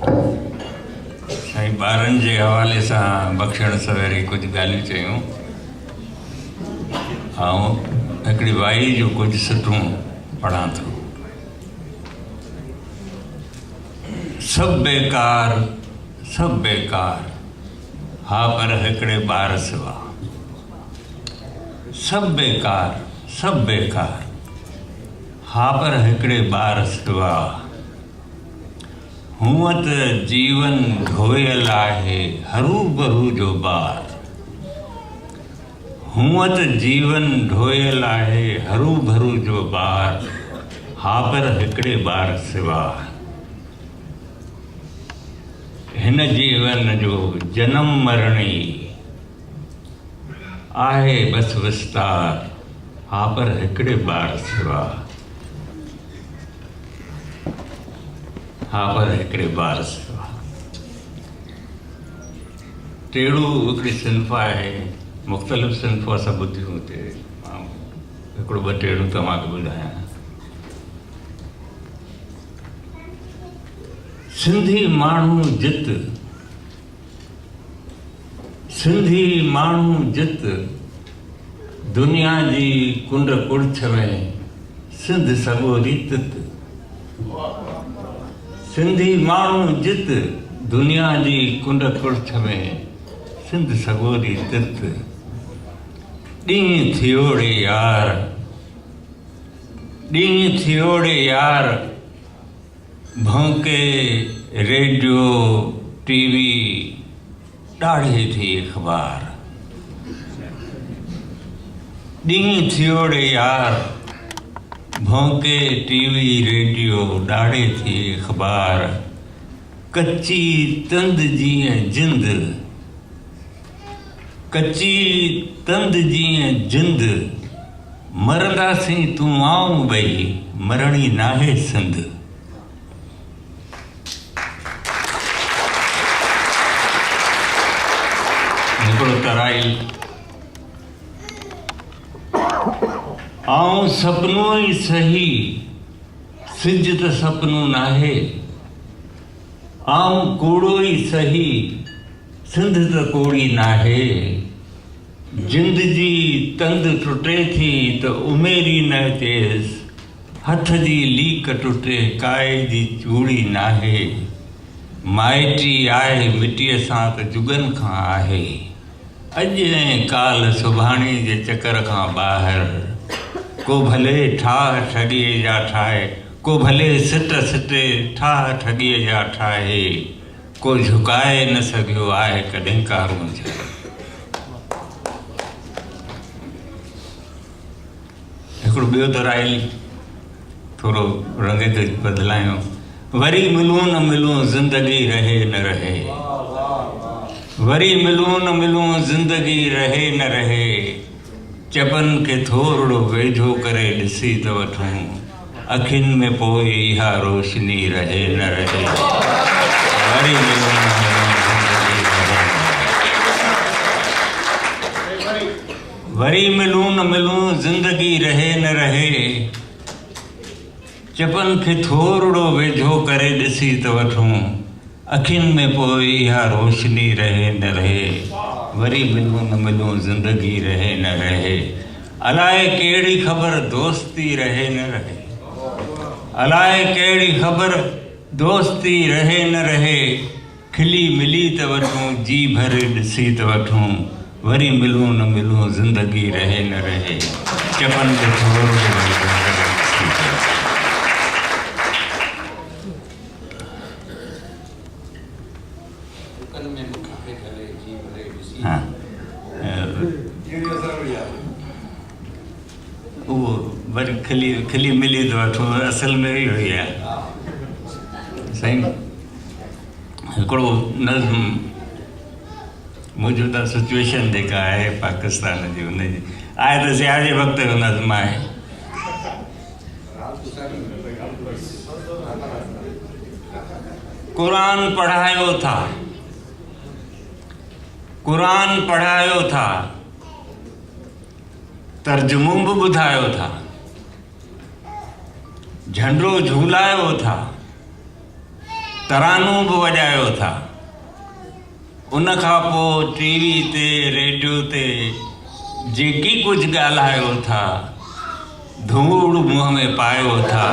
साईं ॿारनि जे हवाले सां बख़्शण सवेरे कुझु ॻाल्हियूं चयूं ऐं हिकिड़ी वाई जो कुझु सिटूं पढ़ां थो। सब बेकार हा पर हिकिड़े ॿार सिवा। सब बेकार हा पर हिकिड़े ॿार सिवा। हूअं त जीवन ढोयल आहे हरू भरू जो ॿार। हूअं त जीवन ढोयल आहे हरू भरू जो ॿार। हा पर हिकिड़े ॿार सिवा। हिन जीवन जो जनम मरणी आहे बस विस्तार। हा पर हिकिड़े ॿार सिवा। हा पर हिकिड़े ॿार सिवा। टेड़ू हिकिड़ी सिंफ़ आहे, मुख़्तलिफ़ सिंफ़ असां ॿुधियूं हुते। हिकिड़ो ॿ टेड़ू तव्हांखे ॿुधायां। सिंधी माण्हू जित दुनिया जी कुंड कुड़छ में सिंध सॻोरी तित। सिंधी माण्हू जित दुनिया जी कुंड कुड़छ में सिंध सॻोरी तित। ॾींहुं थियोड़े यार भौंके रेडियो टीवी ॾाढ़े थी अख़बार। ॾींहुं थियोड़े यार भौंके टीवी रेडियो ॾाढ़े थी अख़बार। कच्ची तंद जीअं जिंद मरंदासीं तूं आऊं ॿई मरणी नाहे सिंध। हिकिड़ो तराई आऊं सपनो ई सही सिज त सपनो नाहे। आऊं कूड़ो ई सही सिंध त कोड़ी नाहे। जिंद जी तंद टुटे थी त उमेरी न अचेसि। हथ जी लीक टुटे काए जी चूड़ी नाहे। माइटी आहे मिटीअ सां त जुगनि खां आहे। अॼु ऐं काल सुभाणे जे चकर खां ॿाहिरि। को भले ठाह ठॻीअ जा ठाहे, को भले सिटे ठाह ठॻीअ जा ठाहे। को झुकाए न सघियो आहे कॾहिं कारूं जा। हिकिड़ो ॿियो तराइल थोरो रंग ते बदिलायूं। वरी मिलूं न मिलूं ज़िंदगी रहे न रहे। वरी मिलूं न मिलूं ज़िंदगी रहे न रहे। चपन खे थोरो वेझो करे ॾिसी त वठूं। अखियुनि में पोइ इहा रोशनी रहे न रहे। वरी मिलूं न मिलूं ज़िंदगी रहे न रहे। वरी मिलूं न मिलूं ज़िंदगी रहे न रहे। चपन खे थोरो वेझो करे ॾिसी त वठूं। अखियुनि में पोइ इहा रोशनी रहे न रहे। वरी मिलूं न मिलूं ज़िंदगी रहे न रहे। अलाए कहिड़ी ख़बर दोस्ती रहे न रहे। अलाए कहिड़ी ख़बर दोस्ती रहे न रहे। खिली मिली त वठूं जी भरे ॾिसी त वठूं। वरी मिलूं न मिलूं ज़िंदगी रहे न रहे। चपन खे थोरो वेझो करे ॾिसी त वठूं। उहो वरी खिली मिली त वठूं। असल में इहो ई आहे साईं। हिकिड़ो नज़्म मौजूदा सिचुएशन जेका आहे पाकिस्तान जी हुनजी आहे त ज़िया जे वक़्त जो नज़्म आहे। क़ुरान पढ़ायो था तर्जुमो बि ॿुधायो था। झंडो झूलायो था तरानू बि वॼायो था। उन खां पोइ टीवी ते रेडियो ते जेकी कुझु ॻाल्हायो था, धूड़ मुंहं में पायो था।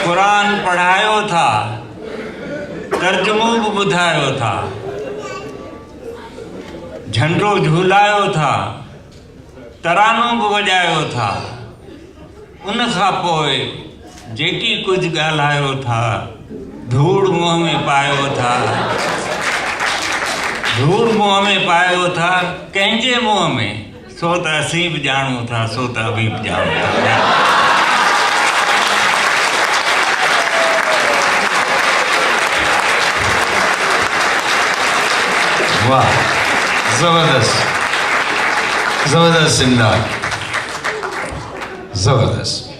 कुरान पढ़ायो था, तर्जुमो बि ॿुधायो था, झंडो झूलायो था, तरानो बि वॼायो था। उन खां पोइ जेकी कुझु ॻाल्हायो था, धूड़ मुंहं में पायो था। धूड़ मुंहं में पायो था, कंहिंजे मुंहं में? सो त असीं बि ॼाणूं था, सो त अभी बि ॼाणूं था। वाह, जबरदस्त, जबरदस्त इमदाद, जबरदस्त।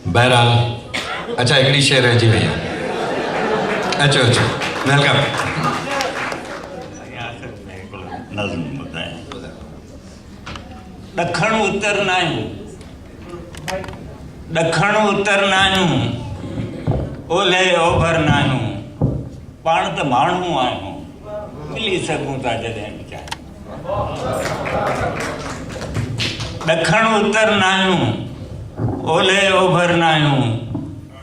बहरहाल अच्छा हिकिड़ी शइ रहिजी वई आहे। अचो अचो, वेलकम। नज़्म ॿुधायां। ॾखण उत्तर न आहियूं, ॾखण उत्तर न आहियूं, ओलह ओभर न आहियूं, पाण त माण्हू आहियूं, मिली सघूं था जॾहिं बि चाहियूं। ॾखण उत्तर न आहियूं, ओलह ओभर न आहियूं,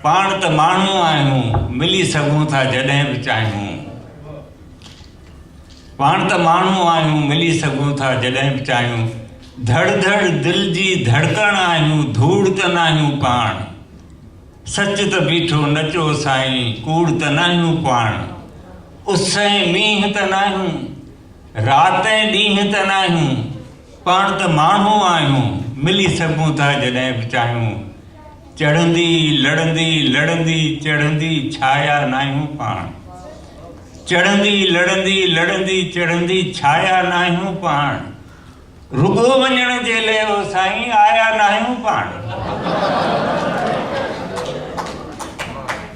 पाण त माण्हू आहियूं, मिली सघूं था जॾहिं बि चाहियूं। पाण त माण्हू आहियूं, मिली सघूं था जॾहिं बि चाहियूं। धड़ धड़ दिलि जी धड़कण आहियूं, धूड़ त न आहियूं पाण। सच त बीठो नचो साईं, कूड़ त न आहियूं पाण। उस ऐं मींहं त न आहियूं, राति ऐं ॾींहं त न आहियूं, पाण त माण्हू आहियूं, मिली सघूं था जॾहिं बि चाहियूं। चढ़ंदी लड़ंदी लड़ंदी चढ़ंदी छाया न आहियूं पाण। चढ़ंदी लड़ंदी लड़ंदी चढ़ंदी छाया न आहियूं पाण। रुगो वञण जे लाइ ओ साईं आया न आहियूं पाण।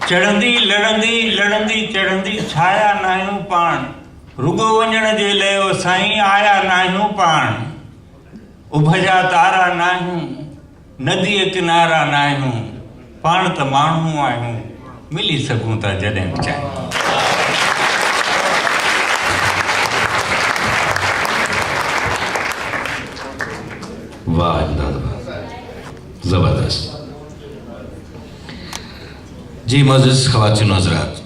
चढ़ंदी लड़ंदी लड़ंदी चढ़ंदी छाया न आहियूं पाण। रुगो वञण जे लाइ ओ साईं आया न आहियूं पाण। उभजा तारा न आहियूं, नदीअ किनारा न आहियूं, पाण त माण्हू आहियूं, मिली सघूं था जॾहिं बि चाहियूं। वाह इमदाद, जबरदस्त। जी मोअज़्ज़िज़ ख़वातीन हज़रात,